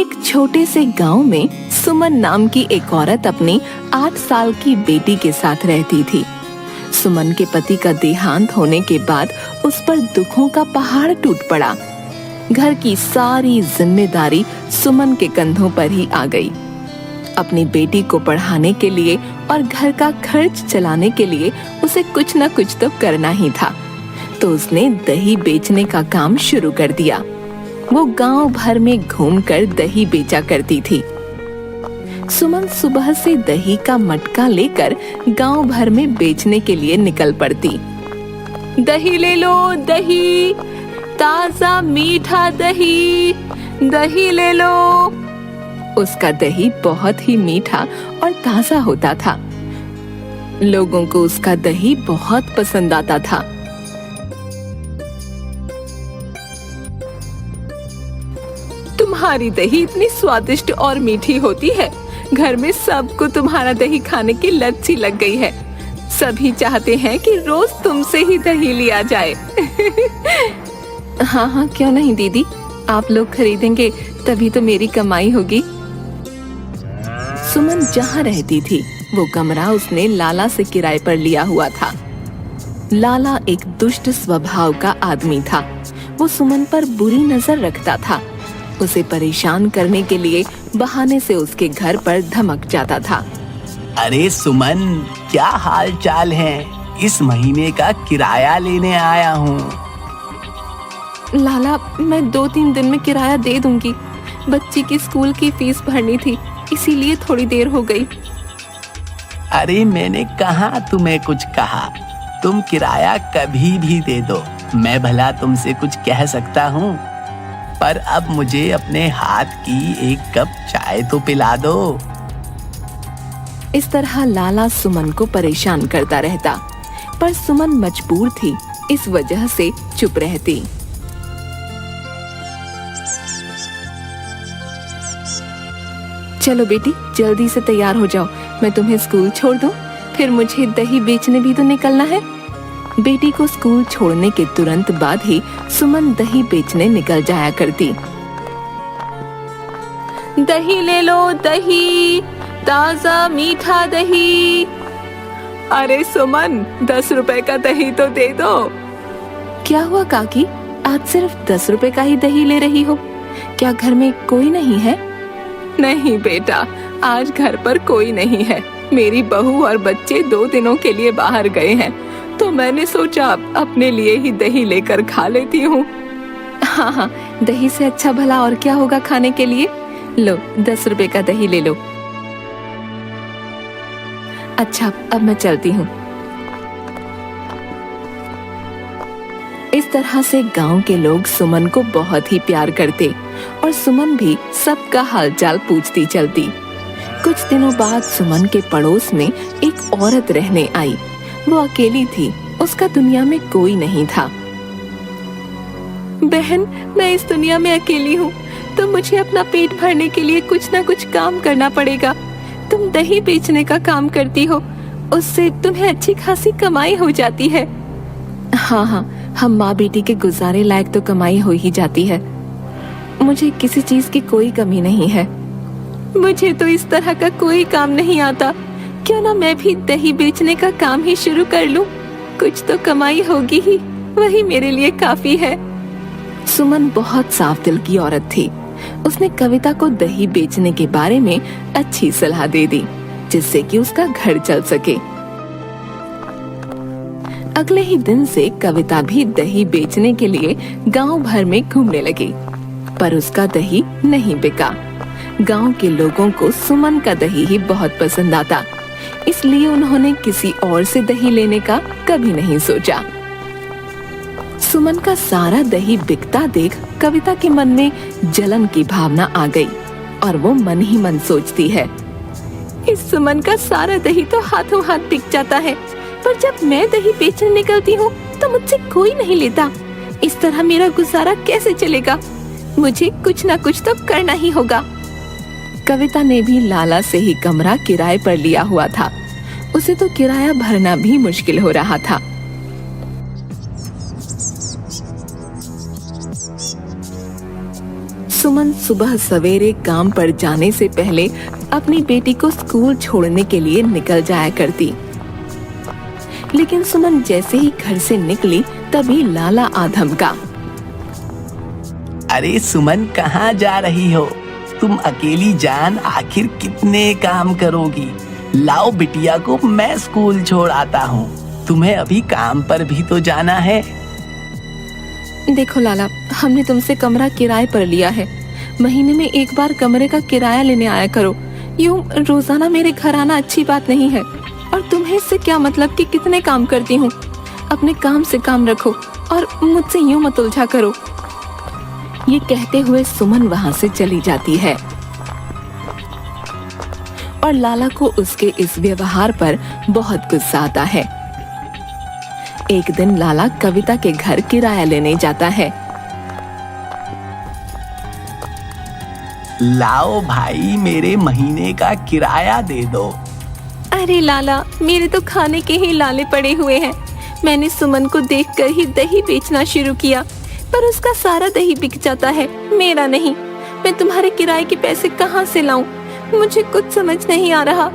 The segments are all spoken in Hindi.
एक छोटे से गांव में सुमन नाम की एक औरत अपनी 8 साल की बेटी के साथ रहती थी। सुमन के पति का देहांत होने के बाद उस पर दुखों का पहाड़ टूट पड़ा। घर की सारी जिम्मेदारी सुमन के कंधों पर ही आ गई। अपनी बेटी को पढ़ाने के लिए और घर का खर्च चलाने के लिए उसे कुछ न कुछ तो करना ही था, तो उसने दही बेचने का काम शुरू कर दिया। वो गांव भर में घूमकर दही बेचा करती थी। सुमन सुबह से दही का मटका लेकर गांव भर में बेचने के लिए निकल पड़ती। दही ले लो, दही, ताजा मीठा दही, दही ले लो। उसका दही बहुत ही मीठा और ताजा होता था। लोगों को उसका दही बहुत पसंद आता था। तुम्हारी दही इतनी स्वादिष्ट और मीठी होती है, घर में सबको तुम्हारा दही खाने की लत सी लग गई है। सभी चाहते हैं कि रोज तुमसे ही दही लिया जाए। हाँ, क्यों नहीं दीदी, आप लोग खरीदेंगे तभी तो मेरी कमाई होगी। सुमन जहाँ रहती थी वो कमरा उसने लाला से किराए पर लिया हुआ था। लाला एक दुष्ट स्वभाव का आदमी था। वो सुमन पर बुरी नजर रखता था। उसे परेशान करने के लिए बहाने से उसके घर पर धमक जाता था। अरे सुमन, क्या हाल चाल है? इस महीने का किराया लेने आया हूँ। लाला, मैं 2-3 दिन में किराया दे दूंगी। बच्ची की स्कूल की फीस भरनी थी, इसीलिए थोड़ी देर हो गई। अरे मैंने कहाँ तुम्हें कुछ कहा? तुम किराया कभी भी दे दो, मैं भला तुमसे कुछ कह सकता हूँ? पर अब मुझे अपने हाथ की एक कप चाय तो पिला दो। इस तरह लाला सुमन को परेशान करता रहता, पर सुमन मजबूर थी, इस वजह से चुप रहती। चलो बेटी, जल्दी से तैयार हो जाओ, मैं तुम्हें स्कूल छोड़ दूं, फिर मुझे दही बेचने भी तो निकलना है। बेटी को स्कूल छोड़ने के तुरंत बाद ही सुमन दही बेचने निकल जाया करती। दही ले लो, दही, ताजा मीठा दही। अरे सुमन, 10 रुपए का दही तो दे दो। क्या हुआ काकी, आज सिर्फ 10 रुपए का ही दही ले रही हो? क्या घर में कोई नहीं है? नहीं बेटा, आज घर पर कोई नहीं है। मेरी बहू और बच्चे 2 दिनों के लिए बाहर गए हैं, तो मैंने सोचा अपने लिए ही दही लेकर खा लेती हूँ। हाँ, दही से अच्छा भला और क्या होगा खाने के लिए। लो, 10 रुपए का दही ले लो। अच्छा, अब मैं चलती हूँ। इस तरह से गांव के लोग सुमन को बहुत ही प्यार करते और सुमन भी सबका हालचाल पूछती चलती। कुछ दिनों बाद सुमन के पड़ोस में एक औरत रहने आई। वो अकेली थी, उसका दुनिया में कोई नहीं था। बहन, मैं इस दुनिया में अकेली हूँ, तो मुझे अपना पेट भरने के लिए कुछ न कुछ काम करना पड़ेगा। तुम दही बेचने का काम करती हो, उससे तुम्हें अच्छी खासी कमाई हो जाती है। हाँ, हम माँ बेटी के गुजारे लायक तो कमाई हो ही जाती है। मुझे किसी चीज की कोई कमी नहीं है। मुझे तो इस तरह का कोई काम नहीं आता। क्यों ना मैं भी दही बेचने का काम ही शुरू कर लूं? कुछ तो कमाई होगी ही, वही मेरे लिए काफी है। सुमन बहुत साफ दिल की औरत थी। उसने कविता को दही बेचने के बारे में अच्छी सलाह दे दी, जिससे कि उसका घर चल सके। अगले ही दिन से कविता भी दही बेचने के लिए गांव भर में घूमने लगी, पर उसका दही नहीं बिका। गांव के लोगों को सुमन का दही ही बहुत पसंद आता, इसलिए उन्होंने किसी और से दही लेने का कभी नहीं सोचा। सुमन का सारा दही बिकता देख कविता के मन में जलन की भावना आ गई और वो मन ही मन सोचती है, इस सुमन का सारा दही तो हाथों हाथ बिक जाता है, पर जब मैं दही बेचने निकलती हूँ तो मुझसे कोई नहीं लेता। इस तरह मेरा गुजारा कैसे चलेगा? मुझे कुछ ना कुछ तो करना ही होगा। कविता ने भी लाला से ही कमरा किराए पर लिया हुआ था। उसे तो किराया भरना भी मुश्किल हो रहा था। सुमन सुबह सवेरे काम पर जाने से पहले अपनी बेटी को स्कूल छोड़ने के लिए निकल जाया करती। लेकिन सुमन जैसे ही घर से निकली तभी लाला आ धमका। अरे सुमन, कहाँ जा रही हो? तुम अकेली जान आखिर कितने काम करोगी? लाओ बिटिया को मैं स्कूल छोड़ आता हूँ। तुम्हें अभी काम पर भी तो जाना है। देखो लाला, हमने तुमसे कमरा किराए पर लिया है। महीने में एक बार कमरे का किराया लेने आया करो। यूं रोजाना मेरे घर आना अच्छी बात नहीं है। और तुम्हें इससे क्या मतलब कि कितने काम करती हूँ? अपने काम से काम रखो और मुझसे यूं मत उलझा करो। ये कहते हुए सुमन वहां से चली जाती है और लाला को उसके इस व्यवहार पर बहुत गुस्सा आता है। एक दिन लाला कविता के घर किराया लेने जाता है। लाओ भाई, मेरे महीने का किराया दे दो। अरे लाला, मेरे तो खाने के ही लाले पड़े हुए हैं। मैंने सुमन को देखकर ही दही बेचना शुरू किया, पर उसका सारा दही बिक जाता है, मेरा नहीं। मैं तुम्हारे किराए के पैसे कहाँ से लाऊं? मुझे कुछ समझ नहीं आ रहा।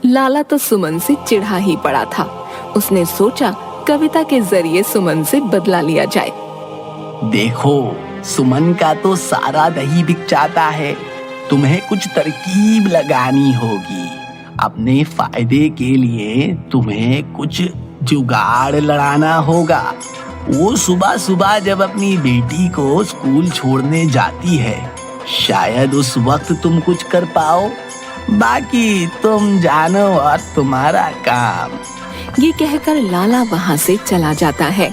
लाला तो सुमन से चिढ़ा ही पड़ा था। उसने सोचा कविता के जरिए सुमन से बदला लिया जाए। देखो, सुमन का तो सारा दही बिक जाता है। तुम्हें कुछ तरकीब लगानी होगी। अपने फायदे के लिए तुम्हें कुछ जुगाड़ लड़ाना होगा। वो सुबह सुबह जब अपनी बेटी को स्कूल छोड़ने जाती है, शायद उस वक्त तुम कुछ कर पाओ। बाकी तुम जानो और तुम्हारा काम। ये कहकर लाला वहां से चला जाता है।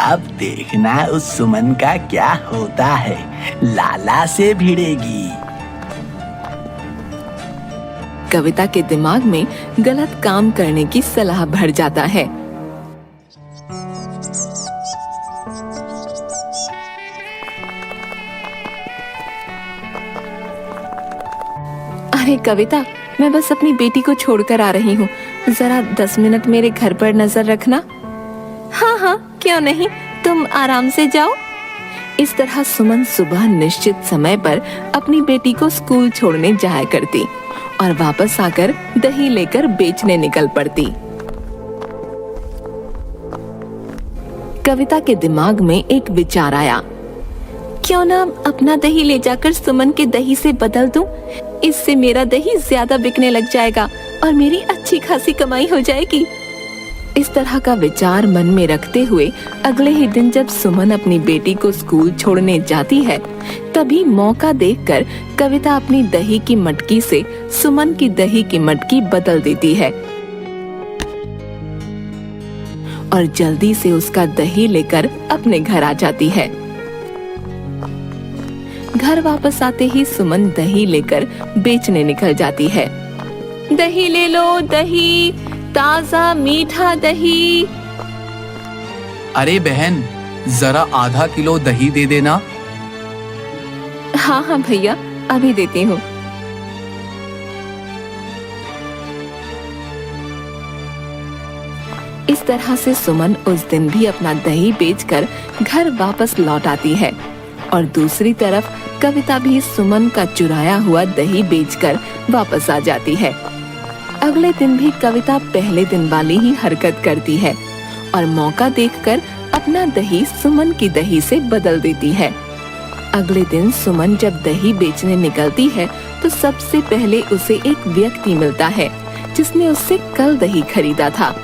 अब देखना उस सुमन का क्या होता है। लाला से भिड़ेगी। कविता के दिमाग में गलत काम करने की सलाह भर जाता है। अरे कविता, मैं बस अपनी बेटी को छोड़कर आ रही हूँ। जरा 10 मिनट मेरे घर पर नजर रखना। हाँ हाँ, क्यों नहीं, तुम आराम से जाओ। इस तरह सुमन सुबह निश्चित समय पर अपनी बेटी को स्कूल छोड़ने जाया करती और वापस आकर दही लेकर बेचने निकल पड़ती। कविता के दिमाग में एक विचार आया। क्यों ना अपना दही ले जाकर सुमन के दही से बदल दूं? इससे मेरा दही ज्यादा बिकने लग जाएगा और मेरी अच्छी खासी कमाई हो जाएगी। इस तरह का विचार मन में रखते हुए अगले ही दिन जब सुमन अपनी बेटी को स्कूल छोड़ने जाती है, तभी मौका देखकर कविता अपनी दही की मटकी से सुमन की दही की मटकी बदल देती है और जल्दी से उसका दही लेकर अपने घर आ जाती है। घर वापस आते ही सुमन दही लेकर बेचने निकल जाती है। दही ले लो, दही, ताजा मीठा दही। अरे बहन, जरा आधा किलो दही दे देना। हाँ हाँ भैया, अभी देती हूँ। इस तरह से सुमन उस दिन भी अपना दही बेचकर घर वापस लौट आती है और दूसरी तरफ कविता भी सुमन का चुराया हुआ दही बेचकर वापस आ जाती है। अगले दिन भी कविता पहले दिन वाली ही हरकत करती है और मौका देखकर अपना दही सुमन की दही से बदल देती है। अगले दिन सुमन जब दही बेचने निकलती है तो सबसे पहले उसे एक व्यक्ति मिलता है जिसने उससे कल दही खरीदा था।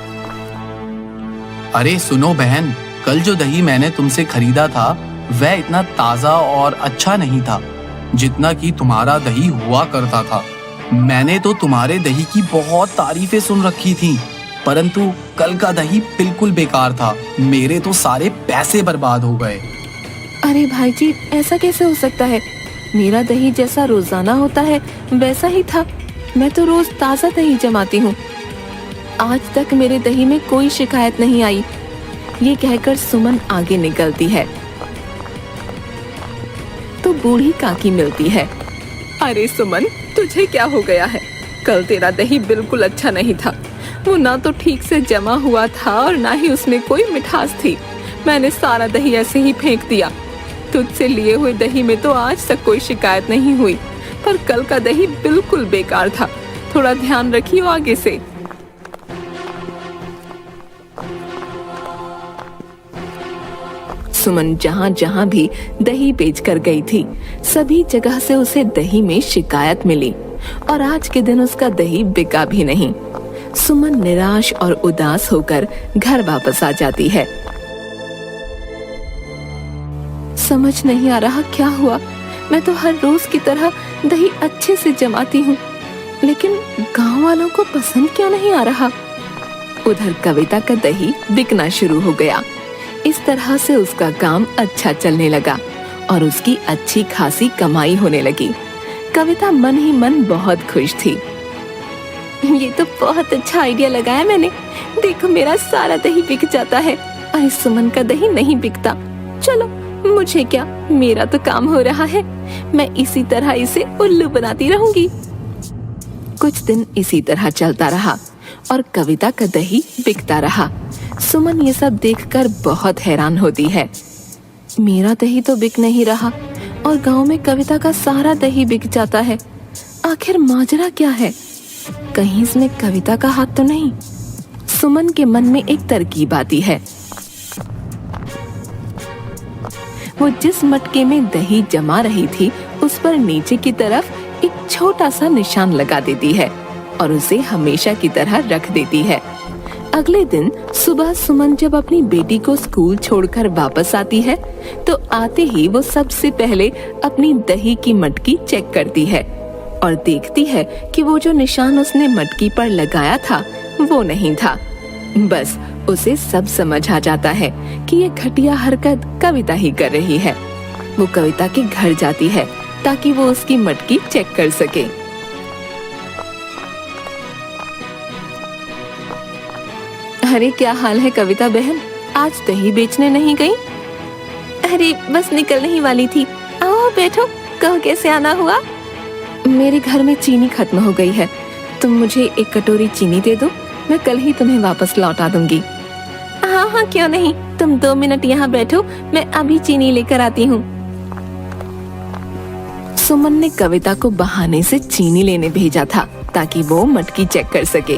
अरे सुनो बहन, कल जो दही मैंने तुमसे खरीदा था वह इतना ताजा और अच्छा नहीं था जितना कि तुम्हारा दही हुआ करता था। मैंने तो तुम्हारे दही की बहुत तारीफें सुन रखी थी, परंतु कल का दही बिल्कुल बेकार था। मेरे तो सारे पैसे बर्बाद हो गए। अरे भाई जी, ऐसा कैसे हो सकता है? मेरा दही जैसा रोजाना होता है वैसा ही था। मैं तो रोज ताजा दही जमाती हूँ। आज तक मेरे दही में कोई शिकायत नहीं आई। ये कहकर सुमन आगे निकलती है तो बूढ़ी काकी मिलती है। अरे सुमन, तुझे क्या हो गया है? कल तेरा दही बिल्कुल अच्छा नहीं था। वो ना तो ठीक से जमा हुआ था और ना ही उसमें कोई मिठास थी। मैंने सारा दही ऐसे ही फेंक दिया। तुझसे लिए हुए दही में तो आज तक कोई शिकायत नहीं हुई, पर कल का दही बिल्कुल बेकार था। थोड़ा ध्यान रखियो आगे से। सुमन जहाँ जहाँ भी दही बेच कर गई थी, सभी जगह से उसे दही में शिकायत मिली और आज के दिन उसका दही बिका भी नहीं। सुमन निराश और उदास होकर घर वापस आ जाती है। समझ नहीं आ रहा क्या हुआ। मैं तो हर रोज की तरह दही अच्छे से जमाती हूँ, लेकिन गांव वालों को पसंद क्यों नहीं आ रहा। उधर कविता का दही बिकना शुरू हो गया। इस तरह से उसका काम अच्छा चलने लगा और उसकी अच्छी खासी कमाई होने लगी। कविता मन ही मन बहुत खुश थी। ये तो बहुत अच्छा आइडिया लगाया मैंने। देखो मेरा सारा दही बिक जाता है और इस सुमन का दही नहीं बिकता। चलो मुझे क्या, मेरा तो काम हो रहा है। मैं इसी तरह इसे उल्लू बनाती रहूंगी। कुछ दिन इसी तरह चलता रहा और कविता का दही बिकता रहा। सुमन ये सब देखकर बहुत हैरान होती है। मेरा दही तो बिक नहीं रहा और गांव में कविता का सारा दही बिक जाता है। आखिर माजरा क्या है? कहीं इसमें कविता का हाथ तो नहीं? सुमन के मन में एक तरकीब आती है। वो जिस मटके में दही जमा रही थी उस पर नीचे की तरफ एक छोटा सा निशान लगा देती है और उसे हमेशा की तरह रख देती है। अगले दिन सुबह सुमन जब अपनी बेटी को स्कूल छोड़कर वापस आती है तो आते ही वो सबसे पहले अपनी दही की मटकी चेक करती है और देखती है कि वो जो निशान उसने मटकी पर लगाया था वो नहीं था। बस उसे सब समझ आ जाता है कि ये घटिया हरकत कविता ही कर रही है। वो कविता के घर जाती है ताकि वो उसकी मटकी चेक कर सके। अरे क्या हाल है कविता बहन, आज दही बेचने नहीं गई? अरे बस निकलने ही वाली थी। आओ बैठो, कहो कैसे आना हुआ? मेरे घर में चीनी खत्म हो गई है, तुम मुझे एक कटोरी चीनी दे दो, मैं कल ही तुम्हें वापस लौटा दूंगी। हाँ हाँ क्यों नहीं, तुम 2 मिनट यहाँ बैठो, मैं अभी चीनी लेकर आती हूँ। सुमन ने कविता को बहाने से चीनी लेने भेजा था ताकि वो मटकी चेक कर सके।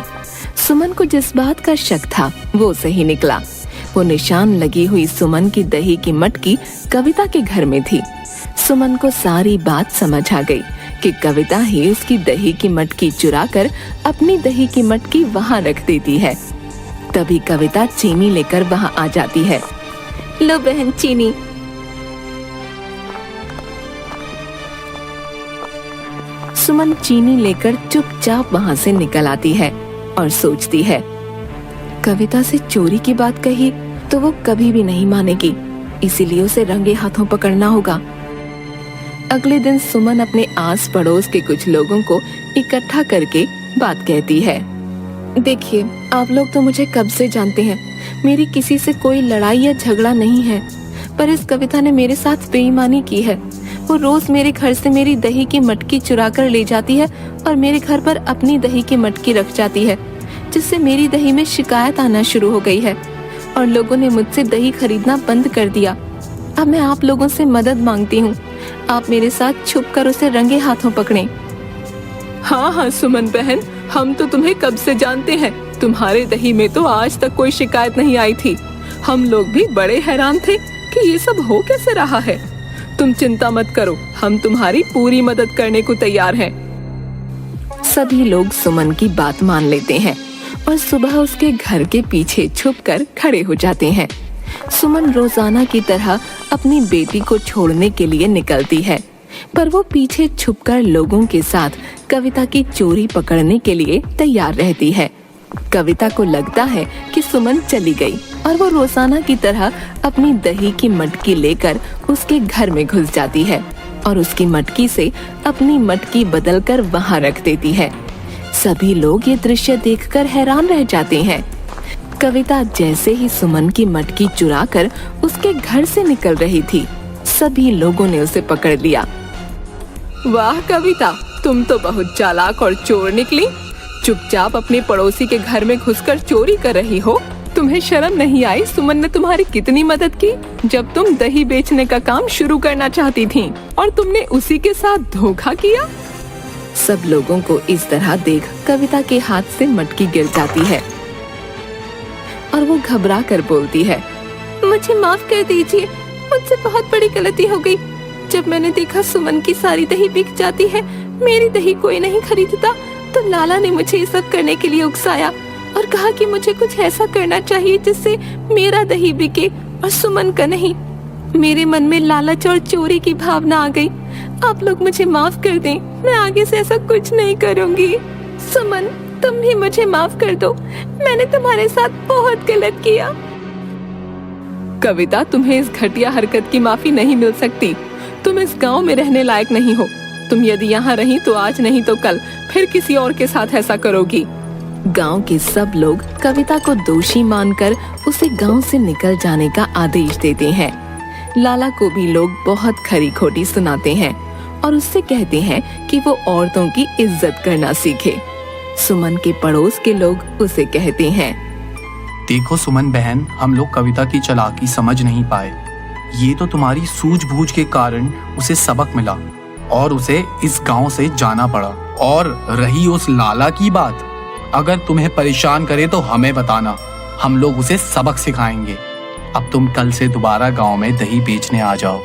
सुमन को जिस बात का शक था वो सही निकला। वो निशान लगी हुई सुमन की दही की मटकी कविता के घर में थी। सुमन को सारी बात समझ आ गई कि कविता ही उसकी दही की मटकी चुराकर अपनी दही की मटकी वहां रख देती है। तभी कविता चीनी लेकर वहां आ जाती है। लो बहन चीनी। सुमन चीनी लेकर चुपचाप वहां से निकल आती है और सोचती है, कविता से चोरी की बात कही तो वो कभी भी नहीं मानेगी, इसीलिए उसे रंगे हाथों पकड़ना होगा। अगले दिन सुमन अपने आस पड़ोस के कुछ लोगों को इकट्ठा करके बात कहती है। देखिए, आप लोग तो मुझे कब से जानते हैं, मेरी किसी से कोई लड़ाई या झगड़ा नहीं है, पर इस कविता ने मेरे साथ बेईमानी की है। वो रोज मेरे घर से मेरी दही की मटकी चुरा कर ले जाती है और मेरे घर पर अपनी दही की मटकी रख जाती है, जिससे मेरी दही में शिकायत आना शुरू हो गई है और लोगों ने मुझसे दही खरीदना बंद कर दिया। अब मैं आप लोगों से मदद मांगती हूँ, आप मेरे साथ छुपकर उसे रंगे हाथों पकड़ें। हाँ हाँ सुमन बहन, हम तो तुम्हें कब से जानते हैं, तुम्हारे दही में तो आज तक कोई शिकायत नहीं आई थी। हम लोग भी बड़े हैरान थे कि ये सब हो कैसे रहा है। तुम चिंता मत करो, हम तुम्हारी पूरी मदद करने को तैयार हैं। सभी लोग सुमन की बात मान लेते हैं और सुबह उसके घर के पीछे छुपकर खड़े हो जाते हैं। सुमन रोजाना की तरह अपनी बेटी को छोड़ने के लिए निकलती है, पर वो पीछे छुपकर लोगों के साथ कविता की चोरी पकड़ने के लिए तैयार रहती है। कविता को लगता है कि सुमन चली गई और वो रोजाना की तरह अपनी दही की मटकी लेकर उसके घर में घुस जाती है और उसकी मटकी से अपनी मटकी बदलकर वहां रख देती है। सभी लोग ये दृश्य देखकर हैरान रह जाते हैं। कविता जैसे ही सुमन की मटकी चुराकर उसके घर से निकल रही थी, सभी लोगों ने उसे पकड़ लिया। वाह कविता, तुम तो बहुत चालाक और चोर निकली। चुपचाप अपने पड़ोसी के घर में घुसकर चोरी कर रही हो, तुम्हें शर्म नहीं आई सुमन ने तुम्हारी कितनी मदद की जब तुम दही बेचने का काम शुरू करना चाहती थी और तुमने उसी के साथ धोखा किया। सब लोगों को इस तरह देख कविता के हाथ से मटकी गिर जाती है और वो घबरा कर बोलती है, मुझे माफ कर दीजिए, मुझसे बहुत बड़ी गलती हो गई। जब मैंने देखा सुमन की सारी दही बिक जाती है, मेरी दही कोई नहीं खरीदता, तो लाला ने मुझे ये सब करने के लिए उकसाया और कहा कि मुझे कुछ ऐसा करना चाहिए जिससे मेरा दही बिके और सुमन का नहीं। मेरे मन में लालच और चोरी की भावना आ गई। आप लोग मुझे माफ कर दें, मैं आगे से ऐसा कुछ नहीं करूंगी। सुमन, तुम भी मुझे माफ कर दो, मैंने तुम्हारे साथ बहुत गलत किया। कविता, तुम्हें इस घटिया हरकत की माफी नहीं मिल सकती। तुम इस गांव में रहने लायक नहीं हो। तुम यदि यहाँ रही तो आज नहीं तो कल फिर किसी और के साथ ऐसा करोगी। गांव के सब लोग कविता को दोषी मानकर उसे गांव से निकल जाने का आदेश देते हैं। लाला को भी लोग बहुत खरी खोटी सुनाते हैं और उससे कहते हैं कि वो औरतों की इज्जत करना सीखे। सुमन के पड़ोस के लोग उसे कहते हैं, देखो सुमन बहन, हम लोग कविता की चालाकी समझ नहीं पाए। ये तो तुम्हारी सूझबूझ के कारण उसे सबक मिला और उसे इस गांव से जाना पड़ा। और रही उस लाला की बात, अगर तुम्हें परेशान करे तो हमें बताना, हम लोग उसे सबक सिखाएंगे। अब तुम कल से दोबारा गांव में दही बेचने आ जाओ।